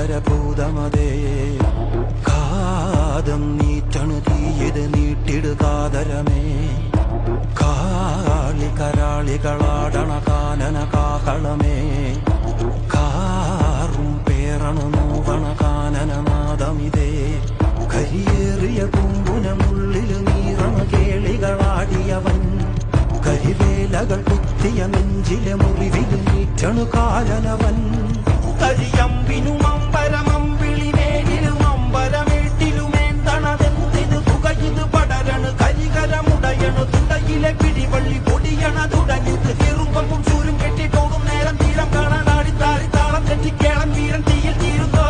ഭീകരഭൂതമതേ കാതം നീറ്റണു തീയത് നീട്ടിടുകാതരമേ കാളി കരാളികളാടണ കാനന കാഹളമേ കാറും പേറണു നോവണ കാനനനാദമിതേ കരിയേറിയ കുമ്പുനമുള്ളിൽ നീറണ കേളികളാടിയവൻ കരിവേലകൾ കുത്തിയ നെഞ്ചിലെ മുറിവിൽ നീറ്റണു കാലനവൻ കരിയമ്പിനും അമ്പരമമ്പിളിമേലിലും അമ്പരമേട്ടിലുമേന്തണതെന്തിത് പുകയിത് പടരണു കരികരമുടയണു തുടയിലെ പിടിവള്ളി പൊടിയണ തുടങ്ങിത് എറുമ്പും ചൂരും കെട്ടിട്ടോടും നേരം തീരം കാണാൻ ആടിത്താറി താളം തെറ്റിക്കേളം വീരൻ തീയിൽ തീരുന്നോ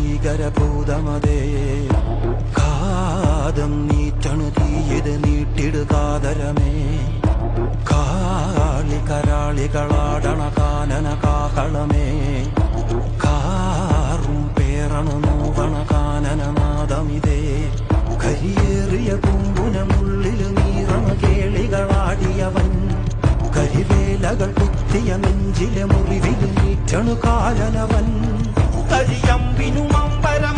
ഭീകരഭൂതമതേ കാതം നീറ്റണു തീയത് നീട്ടിടുകാതരമേ കാളി കരാളികളാടണ കാനന കാഹളമേ കാറും പേറണു നോവണ കാനനനാദമിതേ കരിയേറിയ കുമ്പുനമുള്ളിൽ നീറണ കേളികളാടിയവൻ കരിവേലകൾ കുത്തിയ നെഞ്ചിലെ മുറിവിൽ നീറ്റണു കാലനവൻ കരിയമ്പിനും അമ്പരമ